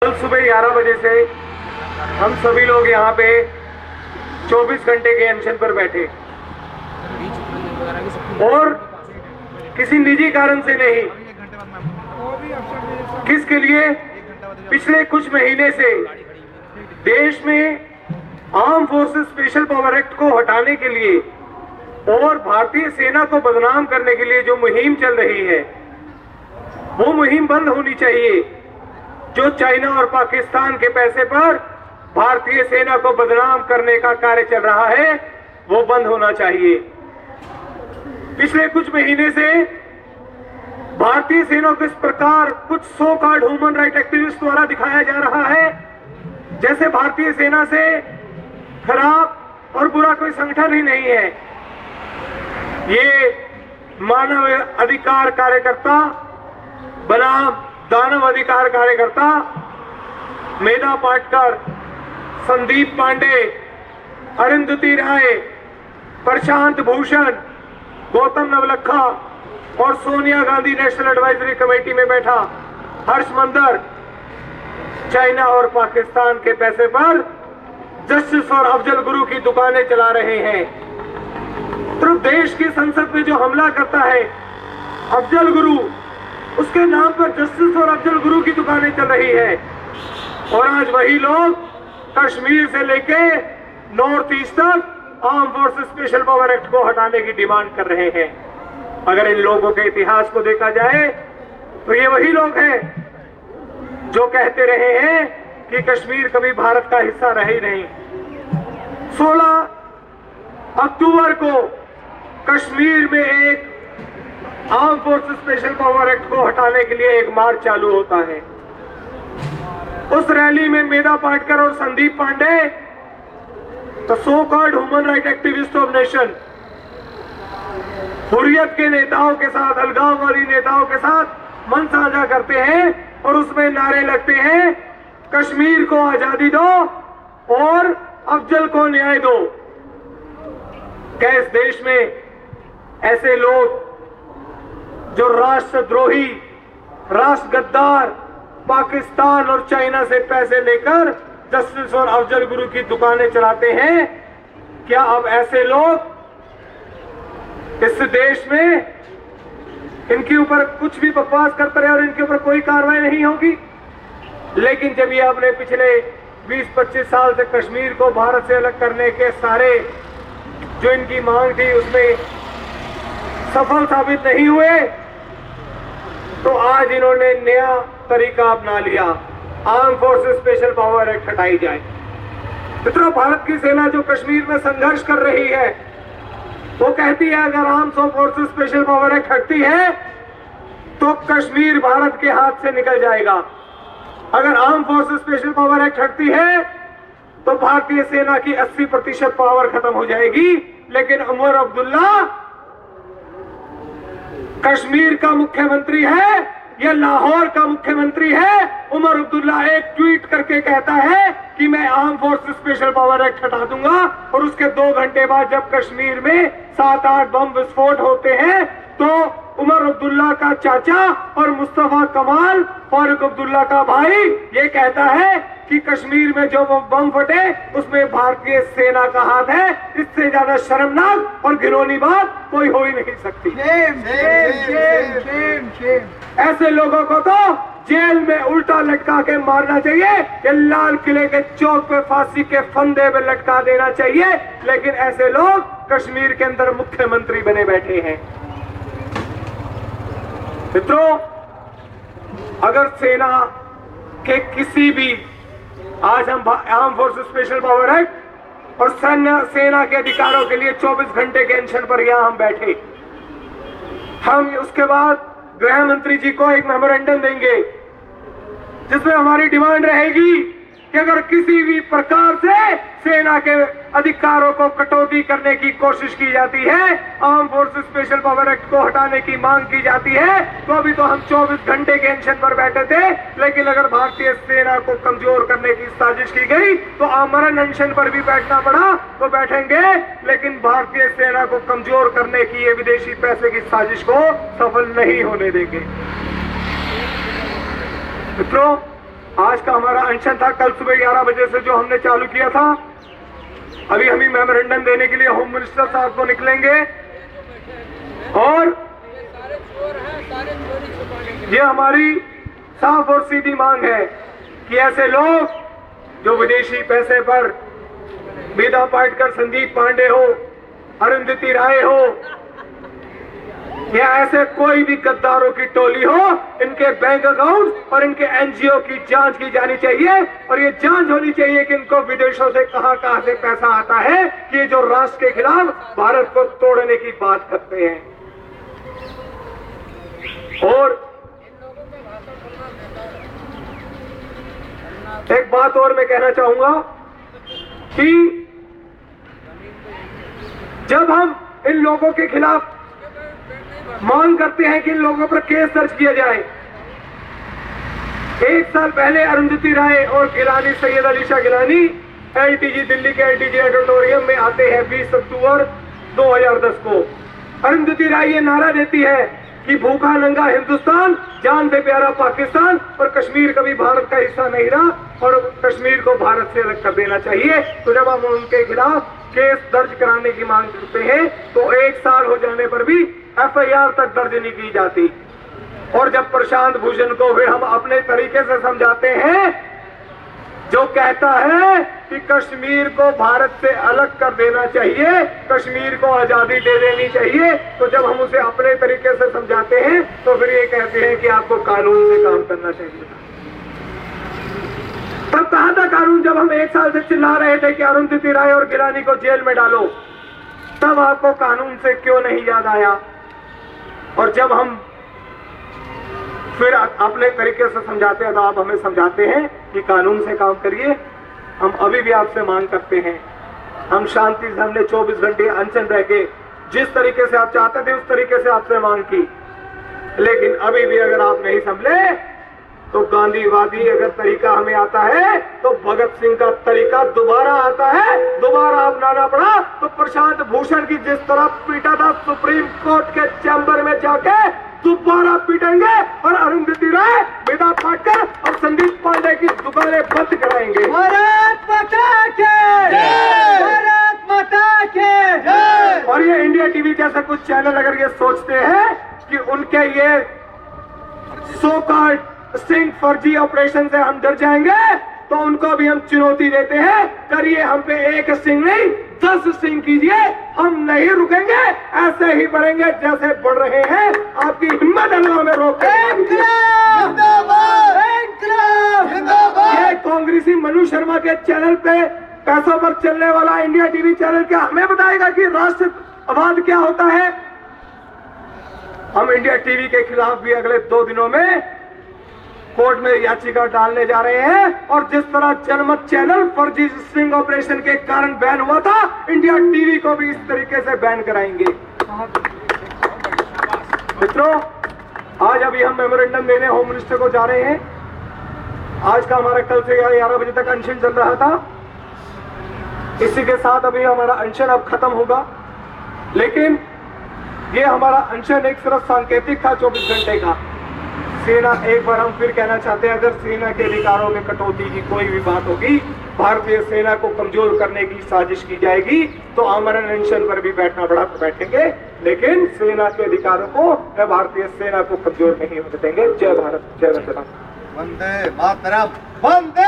कल सुबह 11 बजे से हम सभी लोग यहाँ पे 24 घंटे के अनशन पर बैठे और किसी निजी कारण से नहीं, किसके लिए? पिछले कुछ महीने से देश में arm forces special power act को हटाने के लिए और भारतीय सेना को बदनाम करने के लिए जो मुहिम चल रही है, वो मुहिम बंद होनी चाहिए। जो चाइना और पाकिस्तान के पैसे पर भारतीय सेना को बदनाम करने का कार्य चल रहा है, वो बंद होना चाहिए। पिछले कुछ महीने से भारतीय सेना को इस प्रकार कुछ सो कॉल्ड ह्यूमन राइट एक्टिविस्ट द्वारा दिखाया जा रहा है जैसे भारतीय सेना से खराब और बुरा कोई संगठन ही नहीं है। ये मानव अधिकार कार्यकर्ता बनाम दानव अधिकार कार्यकर्ता मेधा पाटकर, संदीप पांडे, अरुंधति राय, प्रशांत भूषण, गौतम नवलखा और Sonia Gandhi national advisory committee में बैठा हर्ष मंदर चाइना और पाकिस्तान के पैसे पर जस्टिस फॉर अफजल गुरु की दुकानें चला रहे हैं। तो देश की संसद में जो हमला करता है अफजल गुरु, उसके नाम पर जस्टिस फॉर अफजल गुरु की दुकानें चल रही है। और आज वही लोग कश्मीर से लेके नॉर्थ ईस्ट तक arm forces special power act को हटाने की डिमांड कर रहे हैं। अगर इन लोगों के इतिहास को देखा जाए तो ये वही लोग हैं जो कहते रहे हैं कि कश्मीर कभी भारत का हिस्सा रहे ही नहीं। 16 अक्टूबर को कश्मीर में एक arm forces special power act को हटाने के लिए एक मार्च चालू होता है। उस रैली में मेधा पाटकर और Sandeep Pandey, the so called human right activist of nation, Hurriyat के नेताओं के साथ, अलगाववादी नेताओं के साथ मन साझा करते हैं और उसमें नारे लगते हैं, कश्मीर को आजादी दो और अफजल को न्याय दो। क्या इस देश में ऐसे लोग जो राष्ट्रद्रोही, राष्ट्र गद्दार, पाकिस्तान और चाइना से पैसे लेकर जस्टिस और अफजल गुरु की दुकानें चलाते हैं, क्या अब ऐसे लोग इस देश में इनके ऊपर कुछ भी बकवास करते रहे और इनके ऊपर कोई कार्रवाई नहीं होगी? लेकिन जब ये अपने पिछले 20-25 साल से कश्मीर को भारत से अलग करने के सारे जो इनकी मांग थी उसमें सफल साबित नहीं हुए, तो आज इन्होंने नया तरीका अपना लिया, arm forces special power act हटाई जाए। मित्रों, भारत की सेना जो कश्मीर में संघर्ष कर रही है वो कहती है अगर arm forces special power act हटती है तो कश्मीर भारत के हाथ से निकल जाएगा। अगर arm forces special power act हटती है तो भारतीय सेना की 80% पावर खत्म हो जाएगी। लेकिन उमर अब्दुल्ला कश्मीर का मुख्यमंत्री है या लाहौर का मुख्यमंत्री है? उमर अब्दुल्ला एक ट्वीट करके कहता है कि मैं arm forces special power act हटा दूंगा और उसके 2 घंटे बाद जब कश्मीर में 7-8 बम विस्फोट होते हैं तो उमर अब्दुल्ला का चाचा और मुस्तफा कमाल फारूक अब्दुल्ला का भाई ये कहता है कि कश्मीर में जो बम फटे उसमें भारतीय सेना का हाथ है। इससे ज्यादा शर्मनाक और घिनौनी बात कोई हो ही नहीं सकती। ऐसे लोगों को तो जेल में उल्टा लटका के मारना चाहिए या लाल किले के चौक पे फांसी के फंदे पे लटका देना चाहिए। लेकिन ऐसे लोग कश्मीर के अंदर मुख्यमंत्री बने बैठे हैं। मित्रों, अगर सेना के किसी भी, आज हम arm forces special power act और सेना के अधिकारों के लिए 24 घंटे के अनशन पर यहां हम बैठे, हम उसके बाद गृह मंत्री जी को एक मेमोरेंडम देंगे जिसमें हमारी डिमांड रहेगी कि अगर किसी भी प्रकार से सेना के अधिकारों को कटौती करने की कोशिश की जाती है, arm forces special power act को हटाने की मांग की जाती है, तो अभी तो हम 24 घंटे के अनशन पर बैठे थे, लेकिन अगर भारतीय सेना को कमजोर करने की साजिश की गई तो आमरण अनशन पर भी बैठना पड़ा तो बैठेंगे, लेकिन भारतीय सेना को कमजोर करने की ये विदेशी पैसे की साजिश को सफल नहीं होने देंगे। मित्रों, आज का हमारा अनशन था कल सुबह 11 बजे से जो हमने चालू किया था। अभी हम मेमोरेंडम देने के लिए होम मिनिस्टर साहब को निकलेंगे और ये हमारी साफ और सीधी मांग है कि ऐसे लोग जो विदेशी पैसे पर वेदा पाटकर, संदीप पांडे हो, अरुंधति राय हो या ऐसे कोई भी गद्दारों की टोली हो, इनके बैंक अकाउंट और इनके एनजीओ की जांच की जानी चाहिए और ये जांच होनी चाहिए कि इनको विदेशों से कहां से पैसा आता है कि ये जो राष्ट्र के खिलाफ भारत को तोड़ने की बात करते हैं। और एक बात और मैं कहना चाहूंगा कि जब हम इन लोगों के खिलाफ मांग करते हैं कि इन लोगों पर केस दर्ज किया जाए, एक साल पहले अरुंधति राय और गिलानी, सैयद अली शाह गिलानी एलटीजी, दिल्ली के एलटीजी ऑडिटोरियम में आते हैं 20 अक्टूबर 2010 को। अरुंधति राय ये नारा देती है कि भूखा नंगा हिंदुस्तान, जान से प्यारा पाकिस्तान और कश्मीर कभी भारत का हिस्सा नहीं रहा और कश्मीर को भारत से अलग कर देना चाहिए। तो जब हम उनके खिलाफ केस दर्ज कराने की मांग करते हैं तो 1 साल हो जाने पर भी एफआईआर तक दर्ज नहीं की जाती। और जब प्रशांत भूषण को फिर हम अपने तरीके से समझाते हैं, जो कहता है कि कश्मीर को भारत से अलग कर देना चाहिए, कश्मीर को आजादी दे देनी चाहिए, तो जब हम उसे अपने तरीके से समझाते हैं तो फिर ये कहते हैं कि आपको कानून से काम करना चाहिए। तब कहा था कानून जब हम 1 साल से चिल्ला रहे थे कि अरुंधति राय और गिलानी को जेल में डालो, तब आपको कानून से क्यों नहीं याद आया? और जब हम फिर अपने तरीके से समझाते हैं तो आप हमें समझाते हैं कि कानून से काम करिए। हम अभी भी आपसे मांग करते हैं, हम शांति से हमने 24 घंटे अनशन रह के जिस तरीके से आप चाहते थे उस तरीके से आपसे मांग की, लेकिन अभी भी अगर आप नहीं संभले तो गांधीवादी अगर तरीका हमें आता है तो भगत सिंह का तरीका दोबारा आता है, दोबारा अपनाना पड़ा। तो प्रशांत भूषण की जिस तरह पीटा था सुप्रीम कोर्ट के चैम्बर में जाके दोबारा पीटेंगे और अरुंधति राय, वेदा पाटकर और संदीप पांडे की दुकानें बंद कराएंगे। भारत माता के जय, भारत माता के जय। और ये इंडिया टीवी जैसा कुछ चैनल अगर ये सोचते हैं कि उनके ये सो कॉल्ड स्टिंग फर्जी ऑपरेशन से हम डर जाएंगे, तो उनको भी हम चुनौती देते हैं, करिए हम पे 1 स्टिंग नहीं 10 स्टिंग कीजिए, हम नहीं रुकेंगे, ऐसे ही बढ़ेंगे जैसे बढ़ रहे हैं। आपकी हिम्मत अल्लाह में रोक ये कांग्रेसी मनु शर्मा के चैनल पे पैसों पर चलने वाला इंडिया टीवी चैनल क्या हमें बताएगा कि राष्ट्रवाद क्या होता है? हम इंडिया टीवी के खिलाफ भी अगले 2 दिनों में कोर्ट में याचिका डालने जा रहे हैं। और जिस तरह जनमत चैनल फर्जी स्टिंग ऑपरेशन के कारण बैन हुआ था, इंडिया टीवी को भी इस तरीके से बैन कराएंगे। मित्रों, आज अभी हम मेमोरेंडम देने होम मिनिस्टर को जा रहे हैं। आज का हमारा कल से 11 बजे तक अनशन चल रहा था, इसी के साथ अभी हमारा अनशन अब खत्म होगा। लेकिन ये हमारा अनशन एक सिर्फ सांकेतिक था 24 घंटे का। सेना, एक बार हम फिर कहना चाहते हैं, अगर सेना के अधिकारों में कटौती की कोई भी बात होगी, भारतीय सेना को कमजोर करने की साजिश की जाएगी, तो आमरण अनशन पर भी बैठना पड़ा तो बैठेंगे, लेकिन सेना के अधिकारों को, भारतीय सेना को कमजोर नहीं होने देंगे। जय भारत, जय वंदे वंदे मातरम, वंदे